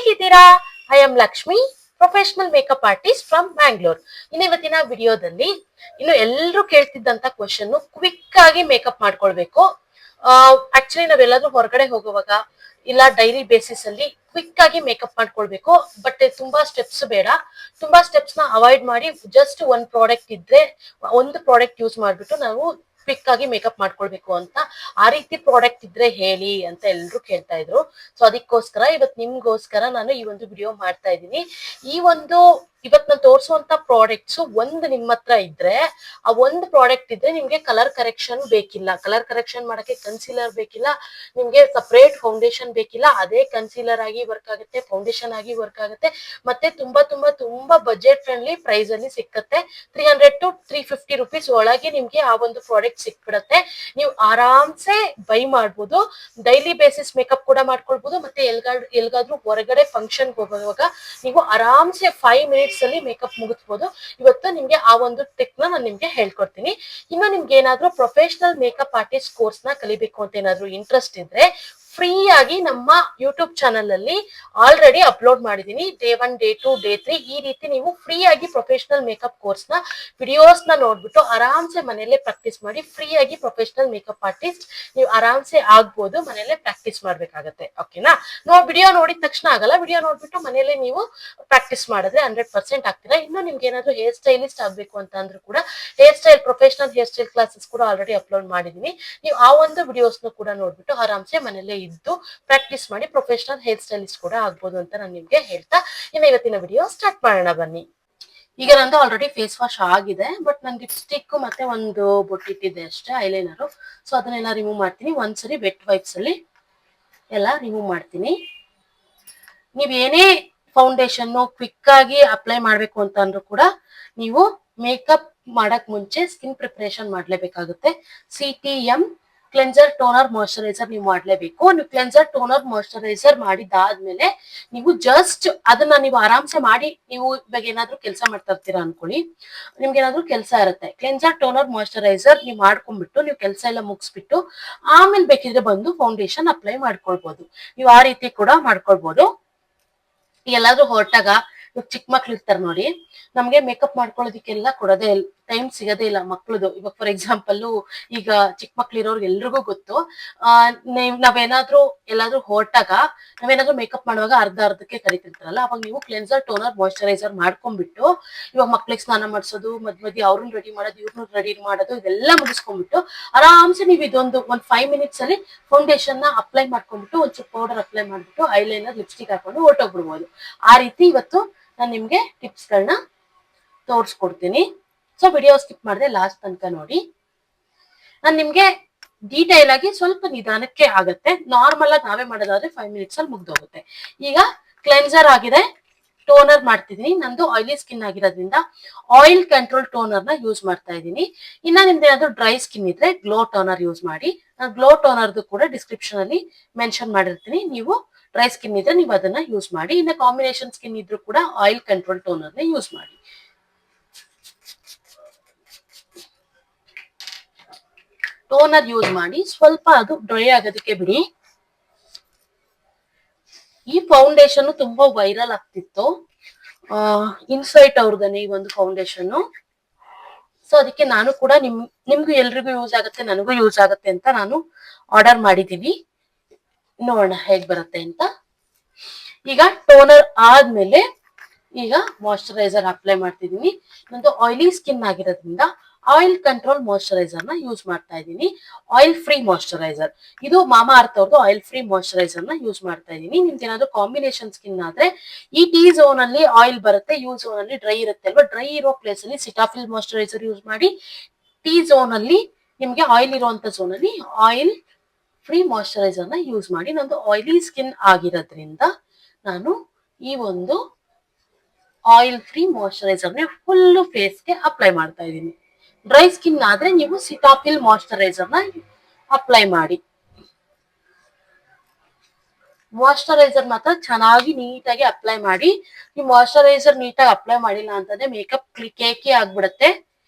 ಹೇಗಿದ್ದೀರಾ? I am Lakshmi, professional makeup artist from Mangalore. ಇವತ್ತಿನ ವಿಡಿಯೋದಲ್ಲಿ ಎಲ್ಲರೂ ಕೇಳ್ತಿದ್ದಂತ ಕ್ವಶನ್, ಕ್ವಿಕ್ ಆಗಿ ಮೇಕಪ್ ಮಾಡ್ಕೊಳ್ಬೇಕು. ಆಕ್ಚುಲಿ ನಾವೆಲ್ಲಾದ್ರೂ ಹೊರಗಡೆ ಹೋಗುವಾಗ ಇಲ್ಲ ಡೈಲಿ ಬೇಸಿಸ್ ಅಲ್ಲಿ ಕ್ವಿಕ್ ಆಗಿ ಮೇಕಪ್ ಮಾಡ್ಕೊಳ್ಬೇಕು. ಬಟ್ ತುಂಬಾ ಸ್ಟೆಪ್ಸ್ ಬೇಡ. ತುಂಬಾ ಸ್ಟೆಪ್ಸ್ ನ ಅವಾಯ್ಡ್ ಮಾಡಿ ಜಸ್ಟ್ ಒಂದ್ ಪ್ರಾಡಕ್ಟ್ ಇದ್ರೆ ಒಂದು ಪ್ರಾಡಕ್ಟ್ ಯೂಸ್ ಮಾಡ್ಬಿಟ್ಟು ನಾವು ಕ್ವಿಕ್ ಆಗಿ ಮೇಕಪ್ ಮಾಡ್ಕೊಳ್ಬೇಕು ಅಂತ. ಆ ರೀತಿ ಪ್ರಾಡಕ್ಟ್ ಇದ್ರೆ ಹೇಳಿ ಅಂತ ಎಲ್ರು ಕೇಳ್ತಾ ಇದ್ರು. ಸೊ ಅದಕ್ಕೋಸ್ಕರ ನಿಮ್ಗೋಸ್ಕರ ನಾನು ಈ ಒಂದು ವಿಡಿಯೋ ಮಾಡ್ತಾ ಇದ್ದೀನಿ. ಇವತ್ ನಾನು ತೋರಿಸುವಂತ ಪ್ರಾಡಕ್ಟ್ಸ್ ಒಂದು ನಿಮ್ಮ ಹತ್ರ ಇದ್ರೆ, ಆ ಒಂದು ಪ್ರಾಡಕ್ಟ್ ಇದ್ರೆ ನಿಮ್ಗೆ ಕಲರ್ ಕರೆಕ್ಷನ್ ಬೇಕಿಲ್ಲ, ಕಲರ್ ಕರೆಕ್ಷನ್ ಮಾಡಕ್ಕೆ ಕನ್ಸೀಲರ್ ಬೇಕಿಲ್ಲ, ನಿಮ್ಗೆ ಸಪರೇಟ್ ಫೌಂಡೇಶನ್ ಬೇಕಿಲ್ಲ. ಅದೇ ಕನ್ಸೀಲರ್ ಆಗಿ ವರ್ಕ್ ಆಗುತ್ತೆ, ಫೌಂಡೇಶನ್ ಆಗಿ ವರ್ಕ್ ಆಗುತ್ತೆ, ಮತ್ತೆ ತುಂಬಾ ತುಂಬಾ ತುಂಬಾ ಬಜೆಟ್ ಫ್ರೆಂಡ್ಲಿ ಪ್ರೈಸ್ ಅಲ್ಲಿ ಸಿಕ್ಕತ್ತೆ. 300 to 350 ರುಪೀಸ್ ಒಳಗೆ ನಿಮ್ಗೆ ಆ ಒಂದು ಪ್ರಾಡಕ್ಟ್ ಸಿಕ್ಬಿಡತ್ತೆ. ನೀವು ಆರಾಮ್ಸೆ ಬೈ ಮಾಡ್ಬೋದು. ಡೈಲಿ ಬೇಸಿಸ್ ಮೇಕಪ್ ಕೂಡ ಮಾಡ್ಕೊಳ್ಬಹುದು. ಮತ್ತೆ ಎಲ್ಗಾದ್ರೂ ಹೊರಗಡೆ ಫಂಕ್ಷನ್ ಹೋಗುವಾಗ ನೀವು ಆರಾಮ್ಸೆ 5 ಮಿನಿಟ್ಸ್ ಅಲ್ಲಿ ಮೇಕಪ್ ಮುಗಿಸ್ಬೋದು. ಇವತ್ತು ನಿಮ್ಗೆ ಆ ಒಂದು ಟ್ರಿಕ್ ನಾನು ನಿಮ್ಗೆ ಹೇಳ್ಕೊಡ್ತೀನಿ. ಇನ್ನು ನಿಮ್ಗೆ ಏನಾದ್ರೂ ಪ್ರೊಫೆಷನಲ್ ಮೇಕಪ್ ಆರ್ಟಿಸ್ಟ್ ಕೋರ್ಸ್ ನ ಕಲಿಬೇಕು ಅಂತ ಏನಾದ್ರೂ ಇಂಟ್ರೆಸ್ಟ್ ಇದ್ರೆ, ಫ್ರೀ ಆಗಿ ನಮ್ಮ ಯೂಟ್ಯೂಬ್ ಚಾನಲ್ ಅಲ್ಲಿ ಆಲ್ರೆಡಿ ಅಪ್ಲೋಡ್ ಮಾಡಿದೀನಿ. ಡೇ 1, ಡೇ 2, ಡೇ 3 ಈ ರೀತಿ ನೀವು ಫ್ರೀ ಆಗಿ ಪ್ರೊಫೆಷನಲ್ ಮೇಕಪ್ ಕೋರ್ಸ್ ನ ವಿಡಿಯೋಸ್ ನ ನೋಡ್ಬಿಟ್ಟು ಆರಾಮ್ಸೆ ಮನೆಯಲ್ಲೇ ಪ್ರಾಕ್ಟೀಸ್ ಮಾಡಿ ಫ್ರೀ ಆಗಿ ಪ್ರೊಫೆಷನಲ್ ಮೇಕಪ್ ಆರ್ಟಿಸ್ಟ್ ನೀವು ಆರಾಮ್ಸೆ ಆಗ್ಬೋದು. ಮನೆಯಲ್ಲೇ ಪ್ರಾಕ್ಟೀಸ್ ಮಾಡ್ಬೇಕಾಗತ್ತೆ. ಓಕೆನಾ? ವಿಡಿಯೋ ನೋಡಿದ ತಕ್ಷಣ ಆಗಲ್ಲ. ವಿಡಿಯೋ ನೋಡ್ಬಿಟ್ಟು ಮನೆಯಲ್ಲೇ ನೀವು ಪ್ರಾಕ್ಟೀಸ್ ಮಾಡಿದ್ರೆ 100% ಆಗ್ತೀರಾ. ಇನ್ನು ನಿಮ್ಗೆ ಏನಾದ್ರು ಹೇರ್ ಸ್ಟೈಲಿಸ್ಟ್ ಆಗ್ಬೇಕು ಅಂತ ಅಂದ್ರೂ ಕೂಡ ಪ್ರೊಫೆಷನಲ್ ಹೇರ್ ಸ್ಟೈಲ್ ಕ್ಲಾಸಸ್ ಕೂಡ ಆಲ್ರೆಡಿ ಅಪ್ಲೋಡ್ ಮಾಡಿದೀನಿ. ನೀವು ಆ ಒಂದು ವಿಡಿಯೋಸ್ ಕೂಡ ನೋಡ್ಬಿಟ್ಟು ಆರಾಮ್ಸೆ ಮನೆಯಲ್ಲೇ ಇದ್ದು ಪ್ರಾಕ್ಟೀಸ್ ಮಾಡಿ ಪ್ರೊಫೆಷನಲ್ ಹೇರ್ ಸ್ಟೈಲಿಸ್ಟ್ ಕೂಡ ಆಗ್ಬೋದು ಅಂತ ನಾನು ನಿಮ್ಗೆ ಹೇಳ್ತಾ ಇವತ್ತಿನ ವಿಡಿಯೋ ಸ್ಟಾರ್ಟ್ ಮಾಡೋಣ ಬನ್ನಿ. ಈಗ ನಂದು ಆಲ್ರೆಡಿ ಫೇಸ್ ವಾಶ್ ಆಗಿದೆ, ಬಟ್ ನನ್ ಲಿಪ್ಸ್ಟಿಕ್ ಮತ್ತೆ ಒಂದು ಬೊಟ್ಟಿಟ್ಟಿದೆ ಅಷ್ಟೇ, ಐಲೈನರು. ಸೊ ಅದನ್ನೆಲ್ಲ ರಿಮೂವ್ ಮಾಡ್ತೀನಿ. ಒಂದ್ಸರಿ ವೆಟ್ ವೈಪ್ಸ್ ಅಲ್ಲಿ ಎಲ್ಲ ರಿಮೂವ್ ಮಾಡ್ತೀನಿ. ನೀವೇನೇ ಫೌಂಡೇಶನ್ ಕ್ವಿಕ್ ಆಗಿ ಅಪ್ಲೈ ಮಾಡ್ಬೇಕು ಅಂತ ಅಂದ್ರೂ ಕೂಡ ನೀವು ಮೇಕಪ್ ಮಾಡಕ್ ಮುಂಚೆ ಸ್ಕಿನ್ ಪ್ರಿಪರೇಷನ್ ಮಾಡ್ಲೇಬೇಕಾಗುತ್ತೆ. CTM ಕ್ಲೆನ್ಸರ್ ಟೋನರ್ ಮಾಯಶ್ಚರೈಸರ್ ನೀವು ಮಾಡ್ಲೇಬೇಕು. ನೀವು ಕ್ಲೆನ್ಸರ್ ಟೋನರ್ ಮಾಯಶ್ಚರೈಸರ್ ಮಾಡಿದಾದ್ಮೇಲೆ ನೀವು ಜಸ್ಟ್ ಅದನ್ನ ನೀವು ಆರಾಮ್ಸೆ ಮಾಡಿ, ನೀವು ಇವಾಗ ಏನಾದ್ರು ಕೆಲಸ ಮಾಡ್ತಾ ಇರ್ತೀರಾ ಅನ್ಕೊಳ್ಳಿ, ನಿಮ್ಗೆ ಏನಾದ್ರು ಕೆಲಸ ಇರುತ್ತೆ, ಕ್ಲೆನ್ಸರ್ ಟೋನರ್ ಮಾಯಶ್ಚರೈಸರ್ ನೀವು ಮಾಡ್ಕೊಂಡ್ಬಿಟ್ಟು ನೀವು ಕೆಲಸ ಎಲ್ಲ ಮುಗಿಸ್ಬಿಟ್ಟು ಆಮೇಲೆ ಬೇಕಿದ್ರೆ ಬಂದು ಫೌಂಡೇಶನ್ ಅಪ್ಲೈ ಮಾಡ್ಕೊಳ್ಬಹುದು. ನೀವು ಆ ರೀತಿ ಕೂಡ ಮಾಡ್ಕೊಳ್ಬಹುದು. ಎಲ್ಲಾದ್ರೂ ಹೊರಟಾಗ ಚಿಕ್ಕ ಮಕ್ಳು ಇರ್ತಾರೆ ನೋಡಿ, ನಮ್ಗೆ ಮೇಕಪ್ ಮಾಡ್ಕೊಳ್ಳೋದಿಕ್ಕೆಲ್ಲ ಕೊಡೋದೇ ಟೈಮ್ ಸಿಗೋದೇ ಇಲ್ಲ ಮಕ್ಳದು. ಇವಾಗ ಫಾರ್ ಎಕ್ಸಾಂಪಲ್ ಈಗ ಚಿಕ್ಕ ಮಕ್ಳು ಇರೋರ್ಗೆ ಎಲ್ರಿಗೂ ಗೊತ್ತು. ಎಲ್ಲಾದ್ರೂ ಹೊರಟಾಗ ನಾವೇನಾದ್ರೂ ಮೇಕಪ್ ಮಾಡುವಾಗ ಅರ್ಧಕ್ಕೆ ಕರಿತಿರ್ತಾರಲ್ಲ, ಅವಾಗ ನೀವು ಕ್ಲೆನ್ಸರ್ ಟೋನರ್ ಮಾಯಶ್ಚರೈಸರ್ ಮಾಡ್ಕೊಂಡ್ಬಿಟ್ಟು ಇವಾಗ ಮಕ್ಳಿಗೆ ಸ್ನಾನ ಮಾಡಿಸೋದು, ಮಧ್ಯ ಅವ್ರನ್ನ ರೆಡಿ ಮಾಡೋದು, ಇವ್ರನ್ನ ರೆಡಿ ಮಾಡೋದು, ಇದೆಲ್ಲ ಮುಗಿಸ್ಕೊಂಡ್ಬಿಟ್ಟು ಆರಾಮ್ಸೆ ನೀವು ಒಂದು 5 ಮಿನಿಟ್ಸ್ ಅಲ್ಲಿ ಫೌಂಡೇಶನ್ ನ ಅಪ್ಲೈ ಮಾಡ್ಕೊಂಡ್ಬಿಟ್ಟು ಒಂಚೂರು ಪೌಡರ್ ಅಪ್ಲೈ ಮಾಡ್ಬಿಟ್ಟು ಐಲೈನರ್ ಲಿಪ್ಸ್ಟಿಕ್ ಹಾಕೊಂಡು ಹೊರಟೋಗ್ಬಿಡ್ಬೋದು. ಆ ರೀತಿ ಇವತ್ತು ನಾನು ನಿಮ್ಗೆ ಟಿಪ್ಸ್ ಗಳನ್ನ ತೋರಿಸ್ಕೊಡ್ತೀನಿ. ಸೊ ವಿಡಿಯೋ ಸ್ಕಿಪ್ ಮಾಡಿದ್ರೆ ಲಾಸ್ಟ್ ತನಕ ನೋಡಿ. ನಾನು ನಿಮ್ಗೆ ಡೀಟೈಲ್ ಆಗಿ ಸ್ವಲ್ಪ ನಿಧಾನಕ್ಕೆ ಆಗತ್ತೆ. ನಾರ್ಮಲ್ ಆಗಿ ನಾವೇ ಮಾಡೋದಾದ್ರೆ 5 ಮಿನಿಟ್ಸ್ ಅಲ್ಲಿ ಮುಗ್ದೋಗುತ್ತೆ. ಈಗ ಕ್ಲೆನ್ಸರ್ ಆಗಿದೆ, ಟೋನರ್ ಮಾಡ್ತಿದೀನಿ. ನಂದು ಆಯಿಲಿ ಸ್ಕಿನ್ ಆಗಿರೋದ್ರಿಂದ ಆಯಿಲ್ ಕಂಟ್ರೋಲ್ ಟೋನರ್ ನ ಯೂಸ್ ಮಾಡ್ತಾ ಇದ್ದೀನಿ. ಇನ್ನ ನಿಮ್ದು ಏನಾದ್ರು ಡ್ರೈ ಸ್ಕಿನ್ ಇದ್ರೆ ಗ್ಲೋ ಟೋನರ್ ಯೂಸ್ ಮಾಡಿ. ನಾನು ಗ್ಲೋ ಟೋನರ್ದು ಕೂಡ ಡಿಸ್ಕ್ರಿಪ್ಷನ್ ಅಲ್ಲಿ ಮೆನ್ಷನ್ ಮಾಡಿರ್ತೀನಿ. ನೀವು ಡ್ರೈ ಸ್ಕಿನ್ ಇದ್ರೆ ನೀವು ಅದನ್ನ ಯೂಸ್ ಮಾಡಿ. ಇನ್ನ ಕಾಂಬಿನೇಷನ್ ಸ್ಕಿನ್ ಇದ್ರೂ ಕೂಡ ಆಯಿಲ್ ಕಂಟ್ರೋಲ್ ಟೋನರ್ ನ ಯೂಸ್ ಮಾಡಿ. ಟೋನರ್ ಯೂಸ್ ಮಾಡಿ ಸ್ವಲ್ಪ ಅದು ಡ್ರೈ ಆಗೋದಕ್ಕೆ ಬಿಡಿ. ಈ ಫೌಂಡೇಶನ್ ತುಂಬಾ ವೈರಲ್ ಆಗ್ತಿತ್ತು, ಇನ್ಸೈಟ್ ಅವ್ರದನೆ ಈ ಒಂದು ಫೌಂಡೇಶನ್. ಸೊ ಅದಕ್ಕೆ ನಾನು ಕೂಡ ನಿಮ್ಗೂ ಎಲ್ರಿಗೂ ಯೂಸ್ ಆಗುತ್ತೆ, ನನಗೂ ಯೂಸ್ ಆಗುತ್ತೆ ಅಂತ ನಾನು ಆರ್ಡರ್ ಮಾಡಿದೀನಿ. ನೋಡೋಣ ಹೇಗ್ ಬರುತ್ತೆ ಅಂತ. ಈಗ ಟೋನರ್ ಆದ್ಮೇಲೆ ಈಗ ಮಾಯಶ್ಚರೈಸರ್ ಅಪ್ಲೈ ಮಾಡ್ತಿದೀನಿ. ನಂದು ಆಯಿಲಿ ಸ್ಕಿನ್ ಆಗಿರೋದ್ರಿಂದ ಆಯಿಲ್ ಕಂಟ್ರೋಲ್ ಮಾಯಶ್ಚರೈಸರ್ ನ ಯೂಸ್ ಮಾಡ್ತಾ ಇದ್ದೀನಿ. ಆಯಿಲ್ ಫ್ರೀ ಮಾಯಶ್ಚರೈಸರ್, ಇದು ಮಾಮಾ ಅರ್ತ್ ಅವ್ರದ್ದು ಆಯಿಲ್ ಫ್ರೀ ಮಾಯಶ್ಚರೈಸರ್ ನ ಯೂಸ್ ಮಾಡ್ತಾ ಇದ್ದೀನಿ. ನಿಮ್ಗೆ ಏನಾದ್ರು ಕಾಂಬಿನೇಷನ್ ಸ್ಕಿನ್ ಆದ್ರೆ ಈ ಟಿ ಝೋನ್ ಅಲ್ಲಿ ಆಯಿಲ್ ಬರುತ್ತೆ, ಯು ಝೋನ್ ಅಲ್ಲಿ ಡ್ರೈ ಇರುತ್ತೆ ಅಲ್ವಾ, ಡ್ರೈ ಇರೋ ಪ್ಲೇಸ್ ಅಲ್ಲಿ ಸಿಟಾಫಿಲ್ ಮಾಯಶ್ಚರೈಸರ್ ಯೂಸ್ ಮಾಡಿ. ಟಿ ಝೋನ್ ಅಲ್ಲಿ ನಿಮ್ಗೆ ಆಯಿಲ್ ಇರುವಂತ ಝೋನ್ ಅಲ್ಲಿ ಆಯಿಲ್ ಫ್ರೀ ಮಾಯಶ್ಚರೈಸರ್ ನ ಯೂಸ್ ಮಾಡಿ. ನಂದು ಆಯಿಲಿ ಸ್ಕಿನ್ ಆಗಿರೋದ್ರಿಂದ ನಾನು ಈ ಒಂದು ಆಯಿಲ್ ಫ್ರೀ ಮಾಯಶ್ಚರೈಸರ್ ನ ಫುಲ್ ಫೇಸ್ಗೆ ಅಪ್ಲೈ ಮಾಡ್ತಾ ಇದ್ದೀನಿ. ಡ್ರೈ ಸ್ಕಿನ್ ಆದ್ರೆ ನೀವು ಸಿಟಾಫಿಲ್ ಮಾಯಶ್ಚರೈಸರ್ ನ ಅಪ್ಲೈ ಮಾಡಿ. ಮಾಯಶ್ಚರೈಸರ್ ಮಾತ್ರ ಚೆನ್ನಾಗಿ ನೀಟಾಗಿ ಅಪ್ಲೈ ಮಾಡಿ. ನೀವು ಮಾಯಶ್ಚರೈಸರ್ ನೀಟಾಗಿ ಅಪ್ಲೈ ಮಾಡಿಲ್ಲ ಅಂತಂದ್ರೆ ಮೇಕಪ್ ಕೇಕಿ ಆಗ್ಬಿಡುತ್ತೆ.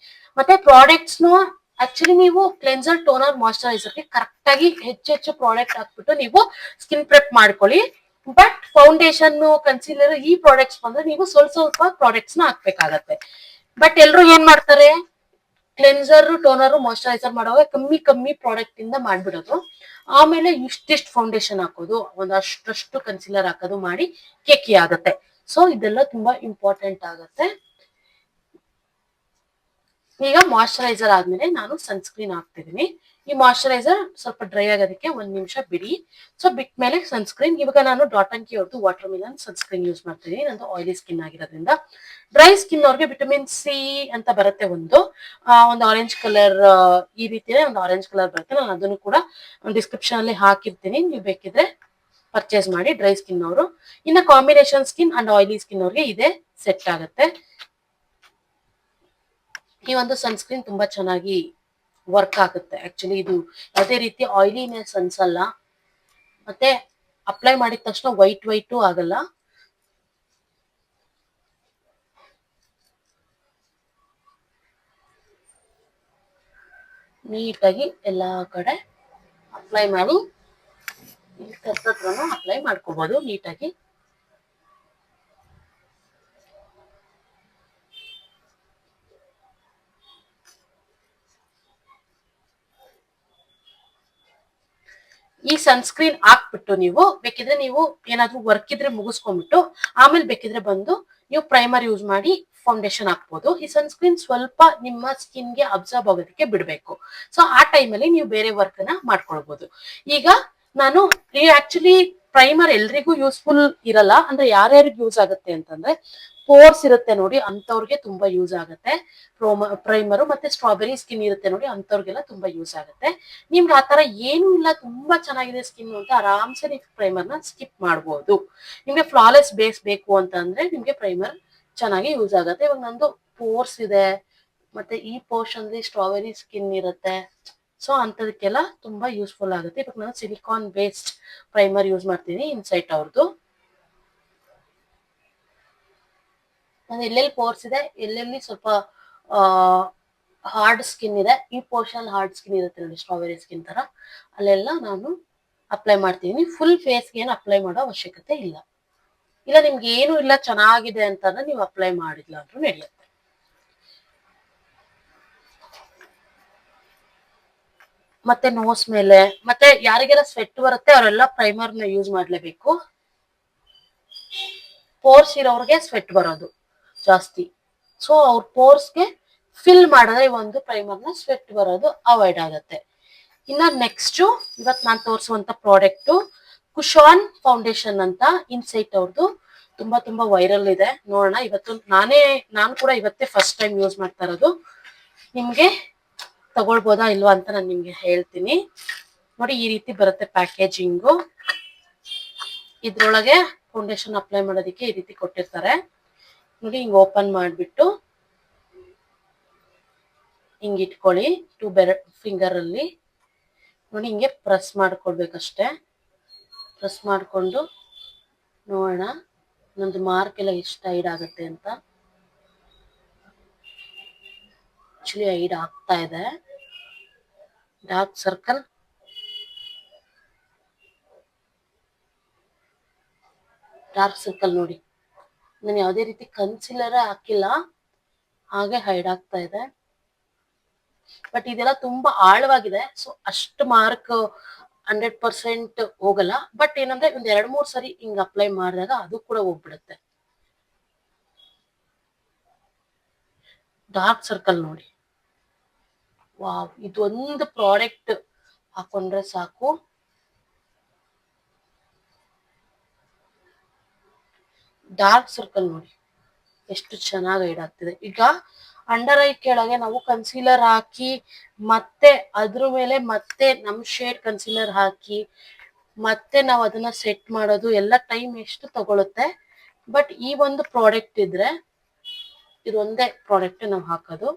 ಮತ್ತೆ ಪ್ರಾಡಕ್ಟ್ಸ್ ಆಕ್ಚುಲಿ ನೀವು ಕ್ಲೆನ್ಸರ್ ಟೋನರ್ ಮಾಯಶ್ಚರೈಸರ್ಗೆ ಕರೆಕ್ಟ್ ಆಗಿ ಹೆಚ್ಚು ಪ್ರಾಡಕ್ಟ್ ಹಾಕ್ಬಿಟ್ಟು ನೀವು ಸ್ಕಿನ್ ಪ್ರೆಪ್ ಮಾಡ್ಕೊಳ್ಳಿ. ಬಟ್ ಫೌಂಡೇಶನ್ ಕನ್ಸೀಲರ್ ಈ ಪ್ರಾಡಕ್ಟ್ಸ್ ಬಂದ್ರೆ ನೀವು ಸ್ವಲ್ಪ ಸ್ವಲ್ಪ ಪ್ರಾಡಕ್ಟ್ಸ್ ನ ಹಾಕ್ಬೇಕಾಗತ್ತೆ. ಬಟ್ ಎಲ್ರು ಏನ್ ಮಾಡ್ತಾರೆ, ಕ್ಲೆನ್ಸರ್, ಟೋನರ್, ಮಾಯಶ್ಚರೈಸರ್ ಮಾಡುವಾಗ ಕಮ್ಮಿ ಕಮ್ಮಿ ಪ್ರಾಡಕ್ಟ್ ಇಂದ ಮಾಡ್ಬಿಡೋದು, ಆಮೇಲೆ ಇಷ್ಟಿಷ್ಟು ಫೌಂಡೇಶನ್ ಹಾಕೋದು, ಒಂದ್ ಅಷ್ಟು ಕನ್ಸಿಲರ್ ಹಾಕೋದು ಮಾಡಿ ಕೇಕಿ ಆಗತ್ತೆ. ಸೊ ಇದೆಲ್ಲ ತುಂಬಾ ಇಂಪಾರ್ಟೆಂಟ್ ಆಗತ್ತೆ. ಈಗ ಮಾಯಶ್ಚರೈಸರ್ ಆದ್ಮೇಲೆ ನಾನು ಸನ್ಸ್ಕ್ರೀನ್ ಹಾಕ್ತಿದೀನಿ. ಈ ಮಾಯಶ್ಚರೈಸರ್ ಸ್ವಲ್ಪ ಡ್ರೈ ಆಗೋದಕ್ಕೆ 1 ನಿಮಿಷ ಬಿಡಿ. ಸೊ ಬಿಟ್ಮೇಲೆ ಸನ್ಸ್ಕ್ರೀನ್. ಇವಾಗ ನಾನು ಡಾಟ್ ಅಂಕಿ ಅವ್ರದ್ದು ವಾಟರ್ ಮಿಲನ್ ಸನ್ಸ್ಕ್ರೀನ್ ಯೂಸ್ ಮಾಡ್ತಿದೀನಿ, ನಂದು ಆಯಿಲಿ ಸ್ಕಿನ್ ಆಗಿರೋದ್ರಿಂದ. ಡ್ರೈ ಸ್ಕಿನ್ ಅವ್ರಿಗೆ ವಿಟಮಿನ್ ಸಿ ಅಂತ ಬರುತ್ತೆ ಒಂದು ಆರೆಂಜ್ ಕಲರ್, ಈ ರೀತಿಯ ಒಂದು ಆರೆಂಜ್ ಕಲರ್ ಬರುತ್ತೆ. ನಾನು ಅದನ್ನು ಕೂಡ ಡಿಸ್ಕ್ರಿಪ್ಷನ್ ಅಲ್ಲಿ ಹಾಕಿರ್ತೀನಿ, ನೀವು ಬೇಕಿದ್ರೆ ಪರ್ಚೇಸ್ ಮಾಡಿ. ಡ್ರೈ ಸ್ಕಿನ್ ಅವರು. ಇನ್ನ combination skin and oily skin ಅವ್ರಿಗೆ ಇದೆ ಸೆಟ್ ಆಗುತ್ತೆ. ಈ ಒಂದು ಸನ್ಸ್ಕ್ರೀನ್ ತುಂಬಾ ಚೆನ್ನಾಗಿ ವರ್ಕ್ ಆಗುತ್ತೆ. ಆಕ್ಚುಲಿ ಇದು ಯಾವುದೇ ರೀತಿ ಆಯಿಲಿನೆಸ್ ಅನ್ಸಲ್ಲ, ಮತ್ತೆ ಅಪ್ಲೈ ಮಾಡಿದ ತಕ್ಷಣ ವೈಟ್ ಆಗಲ್ಲ. ನೀಟಾಗಿ ಎಲ್ಲಾ ಕಡೆ ಅಪ್ಲೈ ಮಾಡಿ, ಇಲ್ಲಿ ಕತ್ತತ್ರನು ಅಪ್ಲೈ ಮಾಡ್ಕೋಬಹುದು ನೀಟಾಗಿ. ಈ ಸನ್ಸ್ಕ್ರೀನ್ ಹಾಕ್ಬಿಟ್ಟು ನೀವು ಬೇಕಿದ್ರೆ ನೀವು ಏನಾದ್ರೂ ವರ್ಕ್ ಇದ್ರೆ ಮುಗಿಸ್ಕೊಂಡ್ಬಿಟ್ಟು ಆಮೇಲೆ ಬೇಕಿದ್ರೆ ಬಂದು ನೀವು ಪ್ರೈಮರ್ ಯೂಸ್ ಮಾಡಿ ಫೌಂಡೇಶನ್ ಹಾಕ್ಬೋದು. ಈ ಸನ್ಸ್ಕ್ರೀನ್ ಸ್ವಲ್ಪ ನಿಮ್ಮ ಸ್ಕಿನ್ಗೆ ಅಬ್ಸರ್ವ್ ಆಗೋದಕ್ಕೆ ಬಿಡಬೇಕು. ಸೊ ಆ ಟೈಮಲ್ಲಿ ನೀವು ಬೇರೆ ವರ್ಕ್ ನ ಮಾಡ್ಕೊಳ್ಬಹುದು. ಈಗ ನಾನು ಆಕ್ಚುಲಿ ಪ್ರೈಮರ್ ಎಲ್ರಿಗೂ ಯೂಸ್ಫುಲ್ ಇರಲ್ಲ, ಅಂದ್ರೆ ಯಾರ್ಯಾರಿಗೆ ಯೂಸ್ ಆಗುತ್ತೆ ಅಂತಂದ್ರೆ, ಪೋರ್ಸ್ ಇರುತ್ತೆ ನೋಡಿ ಅಂತವ್ರಿಗೆ ತುಂಬಾ ಯೂಸ್ ಆಗುತ್ತೆ ಪ್ರೈಮರು. ಮತ್ತೆ ಸ್ಟ್ರಾಬೆರಿ ಸ್ಕಿನ್ ಇರುತ್ತೆ ನೋಡಿ ಅಂತವ್ರಿಗೆಲ್ಲ ತುಂಬಾ ಯೂಸ್ ಆಗುತ್ತೆ. ನಿಮ್ಗೆ ಆತರ ಏನು ಇಲ್ಲ, ತುಂಬಾ ಚೆನ್ನಾಗಿದೆ ಸ್ಕಿನ್ ಅಂತ ಆರಾಮ್ಸೆ ನೀವು ಪ್ರೈಮರ್ ನ ಸ್ಕಿಪ್ ಮಾಡಬಹುದು. ನಿಮ್ಗೆ ಫ್ಲಾಲೆಸ್ ಬೇಸ್ ಬೇಕು ಅಂತ ಅಂದ್ರೆ ನಿಮ್ಗೆ ಪ್ರೈಮರ್ ಚೆನ್ನಾಗಿ ಯೂಸ್ ಆಗುತ್ತೆ. ಇವಾಗ ನಂದು ಪೋರ್ಸ್ ಇದೆ, ಮತ್ತೆ ಈ ಪೋರ್ಷನ್ ಸ್ಟ್ರಾಬೆರಿ ಸ್ಕಿನ್ ಇರುತ್ತೆ. ಸೊ ಅಂತದಕ್ಕೆಲ್ಲ ತುಂಬಾ ಯೂಸ್ಫುಲ್ ಆಗುತ್ತೆ. ಇವಾಗ ನಾನು ಸಿಲಿಕಾನ್ ಬೇಸ್ಡ್ ಪ್ರೈಮರ್ ಯೂಸ್ ಮಾಡ್ತೀನಿ ಇನ್ಸೈಟ್ ಅವ್ರದ್ದು. ನಾನು ಎಲ್ಲೆಲ್ಲಿ ಪೋರ್ಸ್ ಇದೆ, ಎಲ್ಲೆಲ್ಲಿ ಸ್ವಲ್ಪ ಹಾರ್ಡ್ ಸ್ಕಿನ್ ಇದೆ, ಈ ಪೋರ್ಷನ್ ಹಾರ್ಡ್ ಸ್ಕಿನ್ ಇರುತ್ತೆ ನೋಡಿ ಸ್ಟ್ರಾಬೆರಿ ಸ್ಕಿನ್ ತರ, ಅಲ್ಲೆಲ್ಲ ನಾನು ಅಪ್ಲೈ ಮಾಡ್ತೀನಿ. ಫುಲ್ ಫೇಸ್ಗೆ ಏನು ಅಪ್ಲೈ ಮಾಡೋ ಅವಶ್ಯಕತೆ ಇಲ್ಲ. ಇಲ್ಲ ನಿಮ್ಗೆ ಏನು ಇಲ್ಲ ಚೆನ್ನಾಗಿದೆ ಅಂತಂದ್ರೆ ನೀವು ಅಪ್ಲೈ ಮಾಡಿಲ್ಲ ಅಂದ್ರೂ ನಡೆಯುತ್ತೆ. ಮತ್ತೆ ನೋಸ್ ಮೇಲೆ, ಮತ್ತೆ ಯಾರಿಗೆಲ್ಲ ಸ್ವೆಟ್ ಬರುತ್ತೆ ಅವರೆಲ್ಲ ಪ್ರೈಮರ್ ನ ಯೂಸ್ ಮಾಡ್ಲೇಬೇಕು. ಪೋರ್ಸ್ ಇರೋರ್ಗೆ ಸ್ವೆಟ್ ಬರೋದು ಜಾಸ್ತಿ, ಸೊ ಅವ್ರ ಪೋರ್ಸ್ಗೆ ಫಿಲ್ ಮಾಡಿದ್ರೆ ಒಂದು ಪ್ರೈಮರ್ ನ ಸ್ವೆಟ್ ಬರೋದು ಅವಾಯ್ಡ್ ಆಗುತ್ತೆ. ಇನ್ನ ನೆಕ್ಸ್ಟ್ ಇವತ್ತು ನಾನು ತೋರಿಸುವಂತ ಪ್ರಾಡಕ್ಟ್ ಕುಶಾನ್ ಫೌಂಡೇಶನ್ ಅಂತ ಇನ್ಸೈಟ್ ಅವ್ರದ್ದು. ತುಂಬಾ ತುಂಬಾ ವೈರಲ್ ಇದೆ. ನೋಡೋಣ, ಇವತ್ತು ನಾನು ಕೂಡ ಇವತ್ತೇ ಫಸ್ಟ್ ಟೈಮ್ ಯೂಸ್ ಮಾಡ್ತಾ ಇರೋದು. ನಿಮ್ಗೆ ತಗೊಳ್ಬೋದಾ ಇಲ್ವಾ ಅಂತ ನಾನು ನಿಮ್ಗೆ ಹೇಳ್ತೀನಿ. ನೋಡಿ ಈ ರೀತಿ ಬರುತ್ತೆ ಪ್ಯಾಕೇಜಿಂಗು. ಇದ್ರೊಳಗೆ ಫೌಂಡೇಶನ್ ಅಪ್ಲೈ ಮಾಡೋದಕ್ಕೆ ಈ ರೀತಿ ಕೊಟ್ಟಿರ್ತಾರೆ ನೋಡಿ. ಹಿಂಗ್ ಓಪನ್ ಮಾಡ್ಬಿಟ್ಟು ಹಿಂಗ್ ಇಟ್ಕೊಳ್ಳಿ 2 ಫಿಂಗರ್ ಅಲ್ಲಿ. ನೋಡಿ ಹಿಂಗೆ ಪ್ರೆಸ್ ಮಾಡ್ಕೊಳ್ಬೇಕಷ್ಟೆ. ಪ್ರೆಸ್ ಮಾಡ್ಕೊಂಡು ನೋಡೋಣ ನಂದು ಮಾರ್ಕ್ ಎಲ್ಲ ಎಷ್ಟು ಹೈಡ್ ಆಗುತ್ತೆ ಅಂತ. ಆಕ್ಚುಲಿ ಹೈಡ್ ಆಗ್ತಾ ಇದೆ. ಡಾರ್ಕ್ ಸರ್ಕಲ್, ನೋಡಿ ನಾನು ಯಾವುದೇ ರೀತಿ ಕನ್ಸಿಲರ್ ಹಾಕಿಲ್ಲ, ಹಾಗೆ ಹೈಡ್ ಆಗ್ತಾ ಇದೆ. ಬಟ್ ಇದೆಲ್ಲ ತುಂಬಾ ಆಳವಾಗಿದೆ, ಸೊ ಅಷ್ಟು ಮಾರ್ಕ್ 100% ಹೋಗಲ್ಲ. ಬಟ್ ಏನಂದ್ರೆ ಒಂದ್ 2-3 ಸರಿ ಹಿಂಗ್ ಅಪ್ಲೈ ಮಾಡಿದಾಗ ಅದು ಕೂಡ ಹೋಗ್ಬಿಡುತ್ತೆ. ಡಾರ್ಕ್ ಸರ್ಕಲ್ ನೋಡಿ, ವಾವ್, ಇದೊಂದು ಪ್ರಾಡಕ್ಟ್ ಹಾಕೊಂಡ್ರೆ ಸಾಕು. ಡಾರ್ಕ್ ಸರ್ಕಲ್ ನೋಡಿ ಎಷ್ಟು ಚೆನ್ನಾಗಿ ಹೈಡ್ ಆಗ್ತಿದೆ. ಈಗ ಅಂಡರ್ ಐ ಕೆಳಗೆ ನಾವು ಕನ್ಸೀಲರ್ ಹಾಕಿ ಮತ್ತೆ ಅದ್ರ ಮೇಲೆ ಮತ್ತೆ ನಮ್ ಶೇಡ್ ಕನ್ಸೀಲರ್ ಹಾಕಿ ಮತ್ತೆ ನಾವು ಅದನ್ನ ಸೆಟ್ ಮಾಡೋದು ಎಲ್ಲ ಟೈಮ್ ಎಷ್ಟು ತಗೊಳುತ್ತೆ. ಬಟ್ ಈ ಒಂದು ಪ್ರಾಡಕ್ಟ್ ಇದ್ರೆ ಇದೊಂದೇ ಪ್ರಾಡಕ್ಟ್ ನಾವು ಹಾಕೋದು.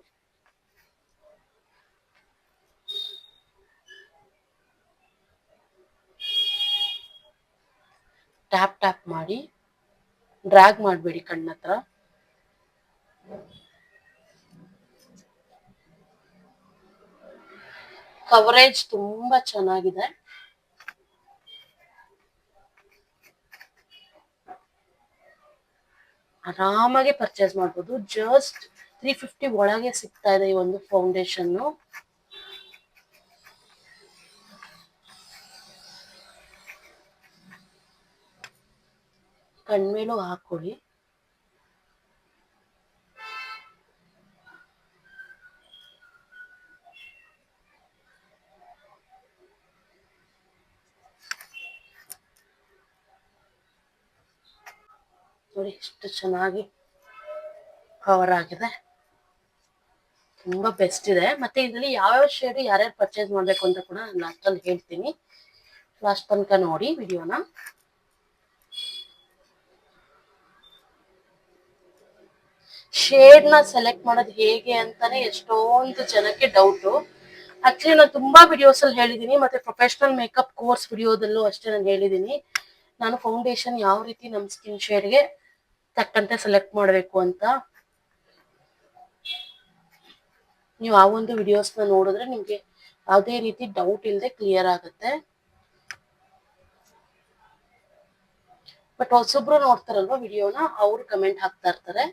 ಟ್ಯಾಪ್ ಮಾಡಿ, ಡ್ರ್ಯಾಗ್ ಮಾಡಬೇಡಿ ಕಣ್ಣತ್ರ. ಕವರೇಜ್ ತುಂಬಾ ಚೆನ್ನಾಗಿದೆ. ಆರಾಮಾಗಿ ಪರ್ಚೇಸ್ ಮಾಡ್ಬೋದು. ಜಸ್ಟ್ 350 ಒಳಗೆ ಸಿಗ್ತಾ ಇದೆ ಈ ಒಂದು ಫೌಂಡೇಶನ್ನು. ಕಣ್ಮೇಲೂ ಹಾಕೊಳ್ಳಿ. ನೋಡಿ ಎಷ್ಟು ಚೆನ್ನಾಗಿ ಕವರ್ ಆಗಿದೆ. ತುಂಬಾ ಬೆಸ್ಟ್ ಇದೆ. ಮತ್ತೆ ಇದರಲ್ಲಿ ಯಾವ್ಯಾವ ಶೇಡ್ ಯಾರ್ಯಾರು ಪರ್ಚೇಸ್ ಮಾಡ್ಬೇಕು ಅಂತ ಕೂಡ ನಾನು ಲಾಸ್ಟ್ ಅಲ್ಲಿ ಹೇಳ್ತೀನಿ. ಲಾಸ್ಟ್ ತನಕ ನೋಡಿ ವಿಡಿಯೋನ. ಶೇಡ್ ನ ಸೆಲೆಕ್ಟ್ ಮಾಡೋದು ಹೇಗೆ ಅಂತಾನೆ ಎಷ್ಟೊಂದು ಜನಕ್ಕೆ ಡೌಟು. ಆಕ್ಚುಲಿ ನಾನು ತುಂಬಾ ವಿಡಿಯೋಸ್ ಅಲ್ಲಿ ಹೇಳಿದೀನಿ, ಮತ್ತೆ ಪ್ರೊಫೆಷನಲ್ ಮೇಕಪ್ ಕೋರ್ಸ್ ವಿಡಿಯೋದಲ್ಲೂ ಅಷ್ಟೇ ನಾನು ಹೇಳಿದೀನಿ ನಾನು ಫೌಂಡೇಶನ್ ಯಾವ ರೀತಿ ನಮ್ ಸ್ಕಿನ್ ಶೇಡ್ಗೆ ತಕ್ಕಂತೆ ಸೆಲೆಕ್ಟ್ ಮಾಡಬೇಕು ಅಂತ. ನೀವು ಆ ಒಂದು ವಿಡಿಯೋಸ್ನ ನೋಡಿದ್ರೆ ನಿಮ್ಗೆ ಯಾವುದೇ ರೀತಿ ಡೌಟ್ ಇಲ್ಲದೆ ಕ್ಲಿಯರ್ ಆಗುತ್ತೆ. ಬಟ್ ಹೊಸೊಬ್ರು ನೋಡ್ತಾರಲ್ವಾ ವಿಡಿಯೋನ, ಅವ್ರು ಕಮೆಂಟ್ ಹಾಕ್ತಾ ಇರ್ತಾರೆ.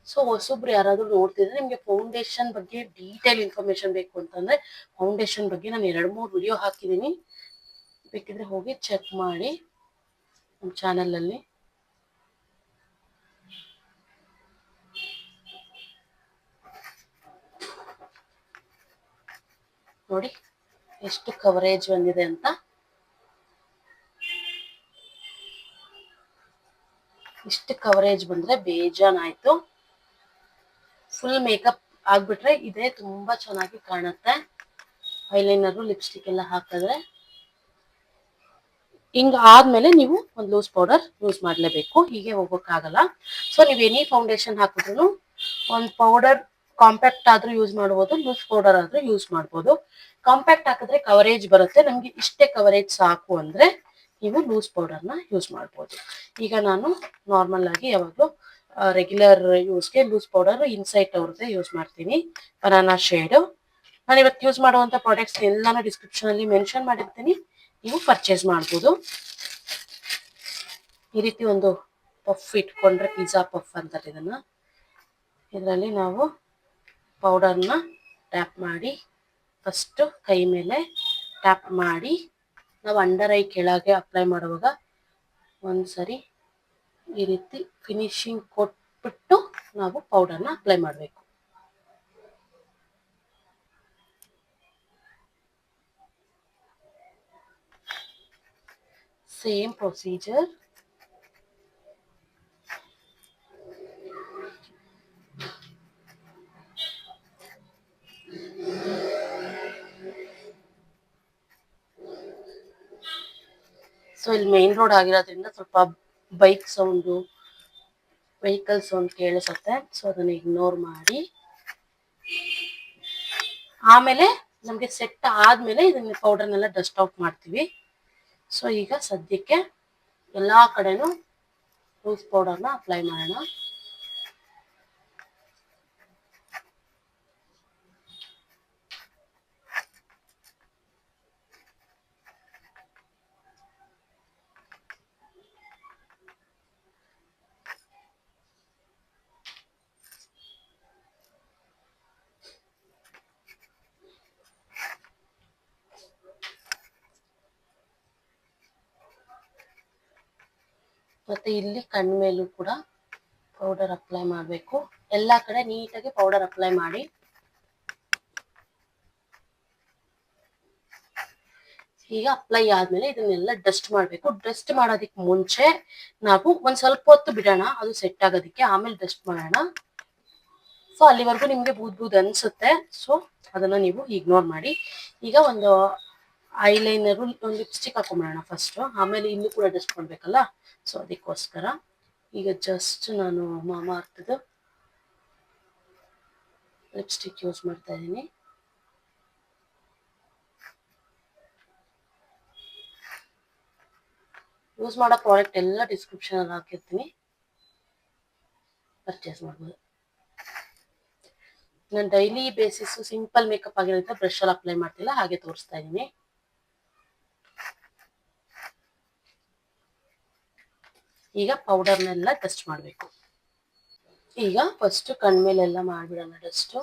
ಸೊ ಹೊಸೊಬ್ರು ಯಾರಾದ್ರೂ ನೋಡ್ತಿದ್ರೆ ನಿಮ್ಗೆ ಫೌಂಡೇಶನ್ ಬಗ್ಗೆ ಡೀಟೇಲ್ ಇನ್ಫಾರ್ಮೇಶನ್ ಬೇಕು ಅಂತಂದ್ರೆ ಫೌಂಡೇಶನ್ ಬಗ್ಗೆ ನಾನು 2-3 ವಿಡಿಯೋ ಹಾಕಿದೀನಿ, ಬೇಕಿದ್ರೆ ಹೋಗಿ ಚೆಕ್ ಮಾಡಿ ನಮ್ಮ ಚಾನೆಲ್ ಅಲ್ಲಿ. ನೋಡಿ ಎಷ್ಟು ಕವರೇಜ್ ಬಂದಿದೆ ಅಂತ. ಇಷ್ಟು ಕವರೇಜ್ ಬಂದ್ರೆ ಬೇಜಾನಾಯ್ತು. ಫುಲ್ ಮೇಕಪ್ ಆಗ್ಬಿಟ್ರೆ ಇದೇ ತುಂಬಾ ಚೆನ್ನಾಗಿ ಕಾಣುತ್ತೆ. ಐಲೈನರು ಲಿಪ್ಸ್ಟಿಕ್ ಎಲ್ಲ ಹಾಕಿದ್ರೆ ಹಿಂಗ ಆದ್ಮೇಲೆ ನೀವು ಒಂದು ಲೂಸ್ ಪೌಡರ್ ಯೂಸ್ ಮಾಡ್ಲೇಬೇಕು, ಹೀಗೆ ಹೋಗೋಕ್ಕಾಗಲ್ಲ. ಸೊ ನೀವು ಎನಿ ಫೌಂಡೇಶನ್ ಹಾಕಿದ್ರು ಒಂದು ಪೌಡರ್ ಕಾಂಪ್ಯಾಕ್ಟ್ ಆದ್ರೂ ಯೂಸ್ ಮಾಡ್ಬೋದು, ಲೂಸ್ ಪೌಡರ್ ಆದ್ರೂ ಯೂಸ್ ಮಾಡ್ಬೋದು. ಕಾಂಪ್ಯಾಕ್ಟ್ ಹಾಕಿದ್ರೆ ಕವರೇಜ್ ಬರುತ್ತೆ, ನಮ್ಗೆ ಇಷ್ಟೇ ಕವರೇಜ್ ಸಾಕು ಅಂದ್ರೆ ನೀವು ಲೂಸ್ ಪೌಡರ್ನ ಯೂಸ್ ಮಾಡ್ಬೋದು. ಈಗ ನಾನು ನಾರ್ಮಲ್ ಆಗಿ ಯಾವಾಗಲೂ ರೆಗ್ಯುಲರ್ ಯೂಸ್ಗೆ ಲೂಸ್ ಪೌಡರ್ ಇನ್ಸೈಟ್ ಅವ್ರದ್ದೇ ಯೂಸ್ ಮಾಡ್ತೀನಿ, ಬನಾನಾ ಶೇಡು. ನಾನು ಇವತ್ತು ಯೂಸ್ ಮಾಡುವಂಥ ಪ್ರಾಡಕ್ಟ್ಸ್ ಎಲ್ಲಾನು ಡಿಸ್ಕ್ರಿಪ್ಷನ್ ಅಲ್ಲಿ ಮೆನ್ಷನ್ ಮಾಡಿರ್ತೀನಿ, ನೀವು ಪರ್ಚೇಸ್ ಮಾಡ್ಬೋದು. ಈ ರೀತಿ ಒಂದು ಪಫ್ ಇಟ್ಕೊಂಡ್ರೆ ಪಿಜ್ಜಾ ಪಫ್ ಅಂತಾರೆ ಇದನ್ನ. ಇದರಲ್ಲಿ ನಾವು ಪೌಡರ್ನ ಟ್ಯಾಪ್ ಮಾಡಿ ಫಸ್ಟ್ ಕೈ ಮೇಲೆ ಟ್ಯಾಪ್ ಮಾಡಿ ನಾವು ಅಂಡರ್ ಐ ಕೆಳಗೆ ಅಪ್ಲೈ ಮಾಡುವಾಗ ಒಂದ್ಸರಿ ಈ ರೀತಿ ಫಿನಿಶಿಂಗ್ ಕೊಟ್ಬಿಟ್ಟು ನಾವು ಪೌಡರ್ನ ಅಪ್ಲೈ ಮಾಡಬೇಕು. Same procedure. ಸೊ ಇಲ್ಲಿ ಮೇನ್ ರೋಡ್ ಆಗಿರೋದ್ರಿಂದ ಸ್ವಲ್ಪ ಬೈಕ್ ಸೌಂಡು, ವೆಹಿಕಲ್ ಸೌಂಡ್ ಕೇಳಿಸುತ್ತೆ. ಸೊ ಅದನ್ನ ಇಗ್ನೋರ್ ಮಾಡಿ ಆಮೇಲೆ ನಮಗೆ ಸೆಟ್ ಆದ್ಮೇಲೆ ಇದನ್ನ ಪೌಡರ್ನೆಲ್ಲ ಡಸ್ಟ್ ಔಟ್ ಮಾಡ್ತೀವಿ. ಸೊ ಈಗ ಸದ್ಯಕ್ಕೆ ಎಲ್ಲಾ ಕಡೆನೂ ಲೂಸ್ ಪೌಡರ್ನ ಅಪ್ಲೈ ಮಾಡೋಣ. ಮತ್ತೆ ಇಲ್ಲಿ ಕಣ್ಮೇಲೂ ಕೂಡ ಪೌಡರ್ ಅಪ್ಲೈ ಮಾಡಬೇಕು. ಎಲ್ಲಾ ಕಡೆ ನೀಟಾಗಿ ಪೌಡರ್ ಅಪ್ಲೈ ಮಾಡಿ. ಈಗ ಅಪ್ಲೈ ಆದ್ಮೇಲೆ ಇದನ್ನೆಲ್ಲ ಡಸ್ಟ್ ಮಾಡಬೇಕು. ಡಸ್ಟ್ ಮಾಡೋದಕ್ಕೆ ಮುಂಚೆ ನಾವು ಒಂದ್ ಸ್ವಲ್ಪ ಹೊತ್ತು ಬಿಡೋಣ ಅದು ಸೆಟ್ ಆಗೋದಕ್ಕೆ, ಆಮೇಲೆ ಡಸ್ಟ್ ಮಾಡೋಣ. ಸೊ ಅಲ್ಲಿವರೆಗೂ ನಿಮ್ಗೆ ಬೂದ್ ಬೂದ್ ಅನ್ಸುತ್ತೆ, ಸೊ ಅದನ್ನ ನೀವು ಇಗ್ನೋರ್ ಮಾಡಿ. ಈಗ ಒಂದು ಐಲೈನರು ಒಂದು ಲಿಪ್ಸ್ಟಿಕ್ ಹಾಕೊಂಡ್ಬಿಡೋಣ ಫಸ್ಟ್, ಆಮೇಲೆ ಇಲ್ಲೂ ಕೂಡ ಡಸ್ಟ್ ಮಾಡ್ಬೇಕಲ್ಲ. ಸೊ ಅದಕ್ಕೋಸ್ಕರ ಈಗ ಜಸ್ಟ್ ನಾನು ಮಾಮಾ ಅರ್ಥದ ಲಿಪ್ಸ್ಟಿಕ್ ಯೂಸ್ ಮಾಡ್ತಾ ಇದ್ದೀನಿ. ಯೂಸ್ ಮಾಡೋ ಪ್ರಾಡಕ್ಟ್ ಎಲ್ಲ ಡಿಸ್ಕ್ರಿಪ್ಷನ್ ಅಲ್ಲಿ ಹಾಕಿರ್ತೀನಿ, ಪರ್ಚೇಸ್ ಮಾಡ್ಬೋದು. ನಾನು ಡೈಲಿ ಬೇಸಿಸ್ ಸಿಂಪಲ್ ಮೇಕಪ್ ಆಗಿರೋದ್ರಿಂದ ಬ್ರಷ್ ಅಲ್ಲಿ ಅಪ್ಲೈ ಮಾಡ್ತಿಲ್ಲ, ಹಾಗೆ ತೋರಿಸ್ತಾ ಇದ್ದೀನಿ. ಈಗ ಪೌಡರ್ನೆಲ್ಲ ಟೆಸ್ಟ್ ಮಾಡಬೇಕು. ಈಗ ಫಸ್ಟ್ ಕಣ್ಮೇಲೆಲ್ಲ ಮಾಡ್ಬಿಡೋಣ ಡಸ್ಟ್.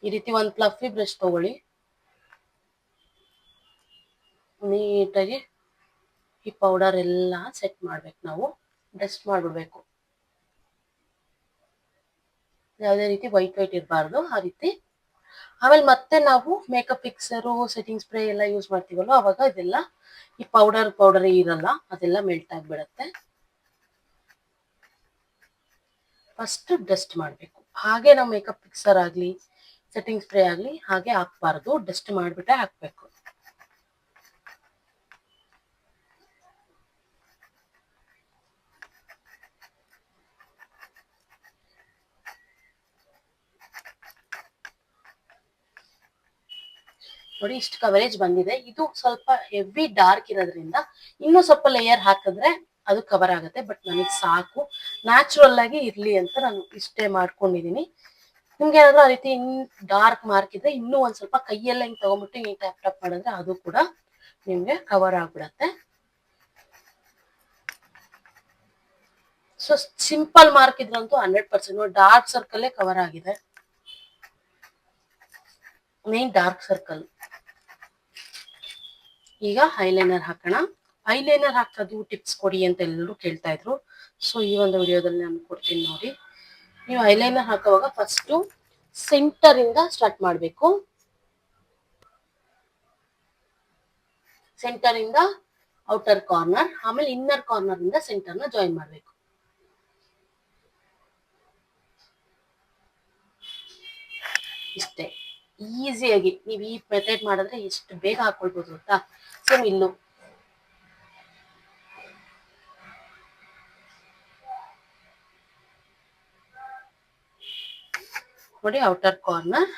ಈ ರೀತಿ ಒಂದು ಫ್ಲಫಿ ಬ್ರಷ್ ತಗೊಳ್ಳಿ, ನೀಟಾಗಿ ಈ ಪೌಡರ್ ಎಲ್ಲ ಸೆಟ್ ಮಾಡ್ಬೇಕು. ನಾವು ಡಸ್ಟ್ ಮಾಡ್ಬಿಡ್ಬೇಕು, ಯಾವುದೇ ರೀತಿ ವೈಟ್ ಇರಬಾರ್ದು ಆ ರೀತಿ. ಆಮೇಲೆ ಮತ್ತೆ ನಾವು ಮೇಕಪ್ ಫಿಕ್ಸರು, ಸೆಟ್ಟಿಂಗ್ ಸ್ಪ್ರೇ ಎಲ್ಲ ಯೂಸ್ ಮಾಡ್ತೀವಲ್ಲ, ಅವಾಗ ಇದೆಲ್ಲ ಈ ಪೌಡರ್ ಇರಲ್ಲ, ಅದೆಲ್ಲ ಮೆಲ್ಟ್ ಆಗಿಬಿಡತ್ತೆ. ಫಸ್ಟ್ ಡಸ್ಟ್ ಮಾಡಬೇಕು. ಹಾಗೆ ನಾವು ಮೇಕಪ್ ಫಿಕ್ಸರ್ ಆಗಲಿ ಸೆಟ್ಟಿಂಗ್ ಸ್ಪ್ರೇ ಆಗಲಿ ಹಾಗೆ ಹಾಕ್ಬಾರ್ದು, ಡಸ್ಟ್ ಮಾಡಿಬಿಟ್ಟೆ ಹಾಕಬೇಕು. ನೋಡಿ ಇಷ್ಟು ಕವರೇಜ್ ಬಂದಿದೆ. ಇದು ಸ್ವಲ್ಪ ಹೆವಿ ಡಾರ್ಕ್ ಇರೋದ್ರಿಂದ ಇನ್ನೂ ಸ್ವಲ್ಪ ಲೇಯರ್ ಹಾಕಿದ್ರೆ ಅದು ಕವರ್ ಆಗುತ್ತೆ. ಬಟ್ ನನಗೆ ಸಾಕು, ನ್ಯಾಚುರಲ್ ಆಗಿ ಇರ್ಲಿ ಅಂತ ನಾನು ಇಷ್ಟೇ ಮಾಡ್ಕೊಂಡಿದೀನಿ. ನಿಮ್ಗೆ ಏನಾದ್ರು ಆ ರೀತಿ ಡಾರ್ಕ್ ಮಾರ್ಕ್ ಇದ್ರೆ ಇನ್ನೂ ಒಂದ್ ಸ್ವಲ್ಪ ಕೈಯೆಲ್ಲ ಹಿಂಗ್ ತಗೊಂಡ್ಬಿಟ್ಟು ಹಿಂಗ್ ಟ್ಯಾಪ್ ಟ್ಯಾಪ್ ಮಾಡಿದ್ರೆ ಅದು ಕೂಡ ನಿಮ್ಗೆ ಕವರ್ ಆಗ್ಬಿಡತ್ತೆ. ಸೊ ಸಿಂಪಲ್ ಮಾರ್ಕ್ ಇದ್ರಂತೂ 100% ಡಾರ್ಕ್ ಸರ್ಕಲ್ ಕವರ್ ಆಗಿದೆ, ಮೇನ್ ಡಾರ್ಕ್ ಸರ್ಕಲ್. ಈಗ ಐಲೈನರ್ ಹಾಕೋಣ. ಐಲೈನರ್ ಹಾಕೋದು ಟಿಪ್ಸ್ ಕೊಡಿ ಅಂತ ಎಲ್ಲರೂ ಕೇಳ್ತಾ ಇದ್ರು. ಸೊ ಈ ಒಂದು ವಿಡಿಯೋದಲ್ಲಿ ನಾನು ಕೊಡ್ತೀನಿ ನೋಡಿ. ನೀವು ಐಲೈನರ್ ಹಾಕುವಾಗ ಫಸ್ಟು ಸೆಂಟರ್ ಇಂದ ಸ್ಟಾರ್ಟ್ ಮಾಡಬೇಕು. ಸೆಂಟರ್ ಇಂದ ಔಟರ್ ಕಾರ್ನರ್, ಆಮೇಲೆ ಇನ್ನರ್ ಕಾರ್ನರ್ ಇಂದ ಸೆಂಟರ್ ನ ಜಾಯಿನ್ ಮಾಡಬೇಕು. ಇಷ್ಟೇ ಈಸಿಯಾಗಿ ನೀವು ಈ ಮೆಥಡ್ ಮಾಡಿದ್ರೆ ಎಷ್ಟು ಬೇಗ ಹಾಕೊಳ್ಬೋದು ಗೊತ್ತಾ. ಸೇಮ್ ಇಲ್ಲೂ ನೋಡಿ, ಔಟರ್ ಕಾರ್ನರ್,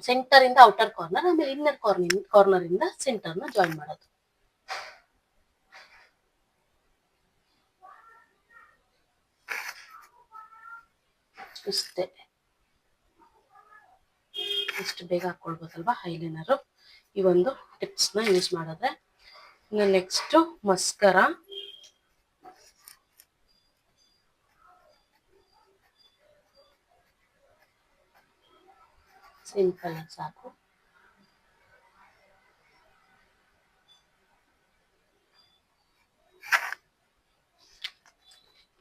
ಸೆಂಟರ್ ಇಂದ ಔಟರ್ ಕಾರ್ನರ್, ಆಮೇಲೆ ಇನ್ನರ್ ಕಾರ್ನರ್ ಇಂದ ಸೆಂಟರ್ ನ ಜಾಯಿನ್ ಮಾಡೋದು. ಇಷ್ಟೇ, ಇಷ್ಟು ಬೇಗ ಹಾಕೊಳ್ಬೋದಲ್ವಾ ಐಲೈನರ್ ಈ ಒಂದು ಟಿಪ್ಸ್ ನ ಯೂಸ್ ಮಾಡಿದ್ರೆ. ಇನ್ನು ನೆಕ್ಸ್ಟ್ ಮಸ್ಕರ. ಸಿಂಪಲ್ ಸಾಕು.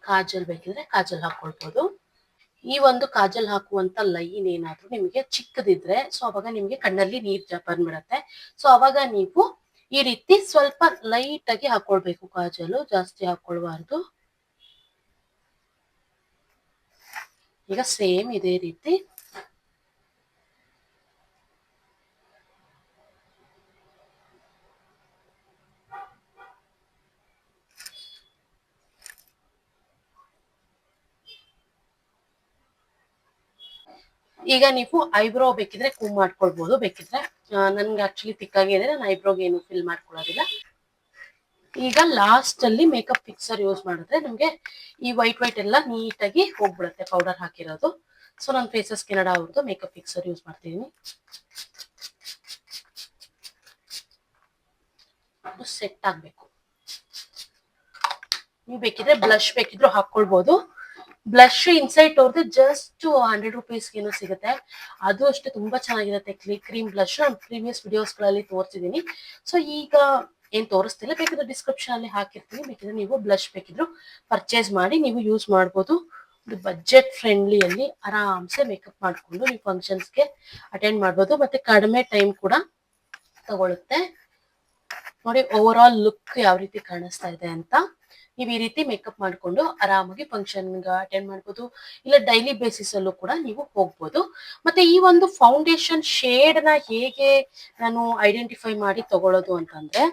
ಕಾಜಲ್ ಬೇಕಿದ್ರೆ ಕಾಜಲ್ ಹಾಕೊಳ್ಬೋದು. ಈ ಒಂದು ಕಾಜಲ್ ಹಾಕುವಂತ ಲೈನ್ ಏನಾದ್ರೂ ನಿಮಗೆ ಚಿಕ್ಕದಿದ್ರೆ, ಸೊ ಅವಾಗ ನಿಮ್ಗೆ ಕಣ್ಣಲ್ಲಿ ನೀರ್ ಬಂದ್ಬಿಡತ್ತೆ. ಸೊ ಅವಾಗ ನೀವು ಈ ರೀತಿ ಸ್ವಲ್ಪ ಲೈಟ್ ಆಗಿ ಹಾಕೊಳ್ಬೇಕು ಕಾಜಲು, ಜಾಸ್ತಿ ಹಾಕೊಳ್ಬಾರ್ದು. ಈಗ ಸೇಮ್ ಇದೇ ರೀತಿ ಈಗ ನೀವು ಐಬ್ರೋ ಬೇಕಿದ್ರೆ ಕೂಮ್ ಮಾಡ್ಕೊಳ್ಬಹುದು. ಬೇಕಿದ್ರೆ ನನ್ಗೆ ಆಕ್ಚುಲಿ ತಿಕ್ಕಾಗಿ ಇದೆ, ನಾನು ಐಬ್ರೋಗೆ ಏನು ಫಿಲ್ ಮಾಡ್ಕೊಳ್ಳೋದಿಲ್ಲ. ಈಗ ಲಾಸ್ಟ್ ಅಲ್ಲಿ ಮೇಕಪ್ ಫಿಕ್ಸರ್ ಯೂಸ್ ಮಾಡಿದ್ರೆ ನಮ್ಗೆ ಈ ವೈಟ್ ಎಲ್ಲ ನೀಟಾಗಿ ಹೋಗ್ಬಿಡುತ್ತೆ ಪೌಡರ್ ಹಾಕಿರೋದು. ಸೊ ನಾನು ಫೇಸಸ್ ಕೆನಡಾ ಅವ್ರದ್ದು ಮೇಕಪ್ ಫಿಕ್ಸರ್ ಯೂಸ್ ಮಾಡ್ತಿದ್ದೀನಿ. ಅದು ಸೆಟ್ ಆಗ್ಬೇಕು. ನೀವು ಬೇಕಿದ್ರೆ ಬ್ಲಶ್ ಬೇಕಿದ್ರು ಹಾಕೊಳ್ಬಹುದು. ಬ್ಲಶ್ ಇನ್ಸೈಟ್ ಅವ್ರದ್ದು ಜಸ್ಟ್ 100 ರೂಪೀಸ್ಗೆ ಏನೋ ಸಿಗುತ್ತೆ, ಅದು ಅಷ್ಟೇ ತುಂಬಾ ಚೆನ್ನಾಗಿರುತ್ತೆ. ಕ್ರೀಮ್ ಬ್ಲಶ್ ನಾನು ಪ್ರೀವಿಯಸ್ ವಿಡಿಯೋಸ್ ಗಳಲ್ಲಿ ತೋರಿಸಿದೀನಿ. ಸೊ ಈಗ ಏನ್ ತೋರಿಸ್ತಿಲ್ಲ, ಬೇಕಿದ್ರೆ ಡಿಸ್ಕ್ರಿಪ್ಷನ್ ಅಲ್ಲಿ ಹಾಕಿರ್ತೀನಿ. ಬೇಕಿದ್ರೆ ನೀವು ಬ್ಲಶ್ ಬೇಕಿದ್ರು ಪರ್ಚೇಸ್ ಮಾಡಿ ನೀವು ಯೂಸ್ ಮಾಡ್ಬೋದು. ಬಜೆಟ್ ಫ್ರೆಂಡ್ಲಿಯಲ್ಲಿ ಆರಾಮ್ಸೆ ಮೇಕಪ್ ಮಾಡ್ಕೊಂಡು ನೀವು ಫಂಕ್ಷನ್ಸ್ಗೆ ಅಟೆಂಡ್ ಮಾಡ್ಬೋದು. ಮತ್ತೆ ಕಡಿಮೆ ಟೈಮ್ ಕೂಡ ತಗೊಳುತ್ತೆ. ನೋಡಿ ಓವರ್ ಆಲ್ ಲುಕ್ ಯಾವ ರೀತಿ ಕಾಣಿಸ್ತಾ ಇದೆ ಅಂತ. ನೀವು ಈ ರೀತಿ ಮೇಕಪ್ ಮಾಡ್ಕೊಂಡು ಆರಾಮಾಗಿ ಫಂಕ್ಷನ್ ಅಟೆಂಡ್ ಮಾಡ್ಬೋದು, ಇಲ್ಲ ಡೈಲಿ ಬೇಸಿಸ್ ಅಲ್ಲೂ ಕೂಡ ನೀವು ಹೋಗ್ಬೋದು. ಮತ್ತೆ ಈ ಒಂದು ಫೌಂಡೇಶನ್ ಶೇಡ್ ನ ಹೇಗೆ ನಾನು ಐಡೆಂಟಿಫೈ ಮಾಡಿ ತಗೊಳ್ಳೋದು ಅಂತಂದ್ರೆ,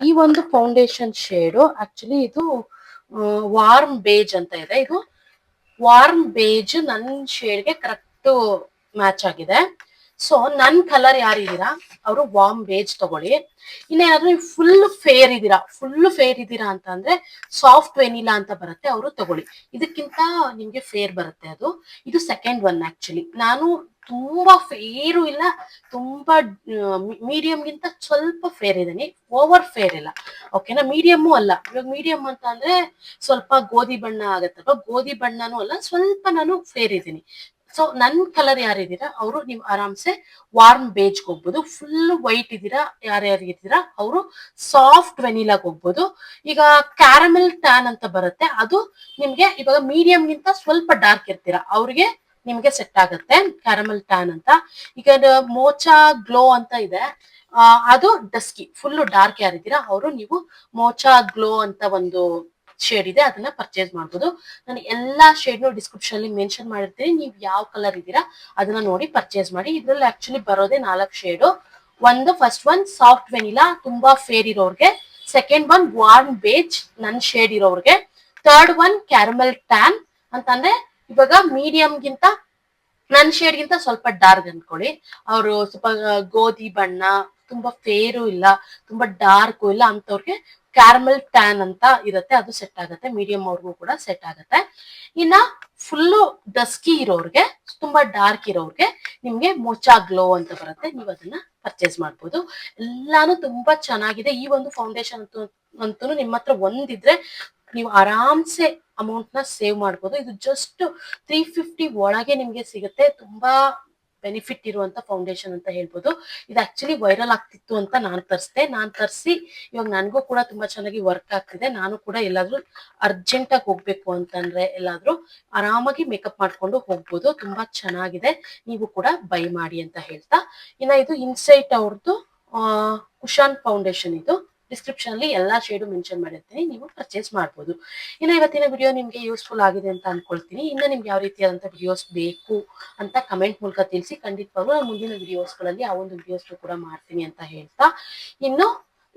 ಈ ಒಂದು ಫೌಂಡೇಶನ್ ಶೇಡು ಆಕ್ಚುಲಿ ಇದು ವಾರ್ಮ್ ಬೇಜ್ ಅಂತ ಇದೆ. ಇದು ವಾರ್ಮ್ ಬೇಜ್ ನನ್ನ ಶೇಡ್ಗೆ ಕರೆಕ್ಟ್ ಮ್ಯಾಚ್ ಆಗಿದೆ. ಸೊ ನನ್ ಕಲರ್ ಯಾರಿದ್ದೀರಾ ಅವರು ವಾರ್ಮ್ ಬೇಜ್ ತಗೊಳ್ಳಿ. ಇನ್ನೇನಾದ್ರೂ ಫುಲ್ ಫೇರ್ ಇದ್ದೀರಾ ಅಂತ ಅಂದ್ರೆ ಸಾಫ್ಟ್ ವೆನಿಲಾ ಅಂತ ಬರುತ್ತೆ, ಅವರು ತಗೊಳ್ಳಿ. ಇದಕ್ಕಿಂತ ನಿಮ್ಗೆ ಫೇರ್ ಬರುತ್ತೆ ಅದು. ಇದು ಸೆಕೆಂಡ್ ಒನ್. ಆಕ್ಚುಲಿ ನಾನು ತುಂಬಾ ಫೇರು ಇಲ್ಲ, ತುಂಬಾ ಮೀಡಿಯಂಗಿಂತ ಸ್ವಲ್ಪ ಫೇರ್ ಇದ್ದೀನಿ, ಓವರ್ ಫೇರ್ ಇಲ್ಲ. ಓಕೆನಾ, ಮೀಡಿಯಮ್ಮು ಅಲ್ಲ. ಇವಾಗ ಮೀಡಿಯಂ ಅಂತ ಅಂದ್ರೆ ಸ್ವಲ್ಪ ಗೋಧಿ ಬಣ್ಣ ಆಗತ್ತಲ್ವ, ಗೋಧಿ ಬಣ್ಣನೂ ಅಲ್ಲ, ಸ್ವಲ್ಪ ನಾನು ಫೇರ್ ಇದ್ದೀನಿ. ಸೊ ನನ್ ಕಲರ್ ಯಾರಿದ್ದೀರಾ ಅವರು ನೀವು ಆರಾಮ್ಸೆ ವಾರ್ಮ್ ಬೇಜ್ಗೆ ಹೋಗ್ಬೋದು. ಫುಲ್ ವೈಟ್ ಇದ್ದೀರಾ ಯಾರ್ಯಾರು ಇದ್ದೀರಾ ಅವರು ಸಾಫ್ಟ್ ವೆನಿಲಾಗ್ ಹೋಗ್ಬೋದು. ಈಗ ಕ್ಯಾರಮೆಲ್ ಟ್ಯಾನ್ ಅಂತ ಬರುತ್ತೆ, ಅದು ನಿಮ್ಗೆ ಇವಾಗ ಮೀಡಿಯಂಗಿಂತ ಸ್ವಲ್ಪ ಡಾರ್ಕ್ ಇರ್ತೀರಾ ಅವ್ರಿಗೆ ನಿಮ್ಗೆ ಸೆಟ್ ಆಗುತ್ತೆ ಕ್ಯಾರಮೆಲ್ ಟ್ಯಾನ್ ಅಂತ. ಈಗ ಮೋಚಾ ಗ್ಲೋ ಅಂತ ಇದೆ, ಅದು ಡಸ್ಕಿ ಫುಲ್ ಡಾರ್ಕ್ ಯಾರಿದ್ದೀರಾ ಅವರು ನೀವು ಮೋಚಾ ಗ್ಲೋ ಅಂತ ಒಂದು ಶೇಡ್ ಇದೆ, ಅದನ್ನ ಪರ್ಚೇಸ್ ಮಾಡ್ಬೋದು. ನಾನು ಎಲ್ಲಾ ಶೇಡ್ನು ಡಿಸ್ಕ್ರಿಪ್ಷನ್ ಅಲ್ಲಿ ಮೆನ್ಷನ್ ಮಾಡಿರ್ತೀನಿ, ನೀವು ಯಾವ ಕಲರ್ ಇದ್ದೀರಾ ಅದನ್ನ ನೋಡಿ ಪರ್ಚೇಸ್ ಮಾಡಿ. ಇದ್ರಲ್ಲಿ ಆಕ್ಚುಲಿ ಬರೋದೇ 4 ಶೇಡು. ಒಂದು ಫಸ್ಟ್ ಒನ್ ಸಾಫ್ಟ್ ವೆನಿಲಾ ತುಂಬಾ ಫೇರ್ ಇರೋರ್ಗೆ, ಸೆಕೆಂಡ್ ಒನ್ ವಾರ್ಮ್ ಬೇಜ್ ನನ್ ಶೇಡ್ ಇರೋರ್ಗೆ, ಥರ್ಡ್ ಒನ್ ಕ್ಯಾರಮೆಲ್ ಟ್ಯಾನ್ ಅಂತಂದ್ರೆ ಇವಾಗ ಮೀಡಿಯಂಗಿಂತ ನನ್ ಶೇಡ್ಗಿಂತ ಸ್ವಲ್ಪ ಡಾರ್ಕ್ ಅನ್ಕೊಳ್ಳಿ. ಅವರು ಸ್ವಲ್ಪ ಗೋಧಿ ಬಣ್ಣ, ತುಂಬಾ ಫೇರು ಇಲ್ಲ, ತುಂಬಾ ಡಾರ್ಕು ಇಲ್ಲ ಅಂತವ್ರಿಗೆ ಕ್ಯಾರಮೆಲ್ ಟ್ಯಾನ್ ಅಂತ ಇರುತ್ತೆ, ಅದು ಸೆಟ್ ಆಗುತ್ತೆ. ಮೀಡಿಯಂ ಅವ್ರಿಗೂ ಕೂಡ ಸೆಟ್ ಆಗುತ್ತೆ. ಇನ್ನ ಫುಲ್ಲು ಡಸ್ಕಿ ಇರೋರ್ಗೆ, ತುಂಬಾ ಡಾರ್ಕ್ ಇರೋರ್ಗೆ ನಿಮ್ಗೆ ಮೋಚಾ ಗ್ಲೋ ಅಂತ ಬರುತ್ತೆ, ನೀವು ಅದನ್ನ ಪರ್ಚೇಸ್ ಮಾಡ್ಬೋದು. ಎಲ್ಲಾನು ತುಂಬಾ ಚೆನ್ನಾಗಿದೆ. ಈ ಒಂದು ಫೌಂಡೇಶನ್ ಅಂತೂ ನಿಮ್ಮ ಹತ್ರ ಒಂದಿದ್ರೆ ನೀವು ಆರಾಮ್ಸೆ ಅಮೌಂಟ್ ನ ಸೇವ್ ಮಾಡ್ಬೋದು. ಇದು ಜಸ್ಟ್ 350 ಒಳಗೆ ನಿಮ್ಗೆ ಸಿಗುತ್ತೆ. ತುಂಬಾ ಬೆನಿಫಿಟ್ ಇರುವಂತ ಫೌಂಡೇಶನ್ ಅಂತ ಹೇಳ್ಬೋದು. ಇದು ಆಕ್ಚುಲಿ ವೈರಲ್ ಆಗ್ತಿತ್ತು ಅಂತ ನಾನ್ ತರಿಸಿ ಇವಾಗ ನನ್ಗೂ ಕೂಡ ತುಂಬಾ ಚೆನ್ನಾಗಿ ವರ್ಕ್ ಆಗ್ತಿದೆ. ನಾನು ಕೂಡ ಎಲ್ಲಾದ್ರೂ ಅರ್ಜೆಂಟ್ ಆಗಿ ಹೋಗ್ಬೇಕು ಅಂತಂದ್ರೆ ಎಲ್ಲಾದ್ರೂ ಆರಾಮಾಗಿ ಮೇಕಪ್ ಮಾಡ್ಕೊಂಡು ಹೋಗ್ಬೋದು. ತುಂಬಾ ಚೆನ್ನಾಗಿದೆ, ನೀವು ಕೂಡ ಬೈ ಮಾಡಿ ಅಂತ ಹೇಳ್ತಾ, ಇನ್ನ ಇದು ಇನ್ಸೈಟ್ ಅವ್ರದ್ದು ಕುಶಾನ್ ಫೌಂಡೇಶನ್. ಇದು ಡಿಸ್ಕ್ರಿಪ್ಷನ್ ಅಲ್ಲಿ ಎಲ್ಲಾ ಶೇಡು ಮೆನ್ಷನ್ ಮಾಡಿರ್ತೀನಿ, ನೀವು ಪರ್ಚೇಸ್ ಮಾಡ್ಬೋದು. ಇನ್ನು ಇವತ್ತಿನ ವಿಡಿಯೋ ನಿಮ್ಗೆ ಯೂಸ್ಫುಲ್ ಆಗಿದೆ ಅಂತ ಅನ್ಕೊಳ್ತೀನಿ. ಇನ್ನು ನಿಮ್ಗೆ ಯಾವ ರೀತಿಯಾದಂತ ವಿಡಿಯೋಸ್ ಬೇಕು ಅಂತ ಕಮೆಂಟ್ ಮೂಲಕ ತಿಳಿಸಿ. ಖಂಡಿತವಾಗ್ಲೂ ನಾನು ಮುಂದಿನ ವಿಡಿಯೋಸ್ಗಳಲ್ಲಿ ಆ ಒಂದು ವಿಡಿಯೋಸ್ ಕೂಡ ಮಾಡ್ತೀನಿ ಅಂತ ಹೇಳ್ತಾ, ಇನ್ನು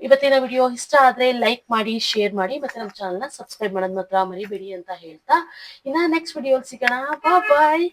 ಇವತ್ತಿನ ವಿಡಿಯೋ ಇಷ್ಟ ಆದ್ರೆ ಲೈಕ್ ಮಾಡಿ, ಶೇರ್ ಮಾಡಿ, ಮತ್ತೆ ನಮ್ಮ ಚಾನಲ್ ನ ಸಬ್ಸ್ಕ್ರೈಬ್ ಮಾಡೋದ್ ಮಾತ್ರ ಮರಿಬೇಡಿ ಅಂತ ಹೇಳ್ತಾ, ಇನ್ನ ನೆಕ್ಸ್ಟ್ ವಿಡಿಯೋ ಸಿಗೋಣ. ಬಾಯ್.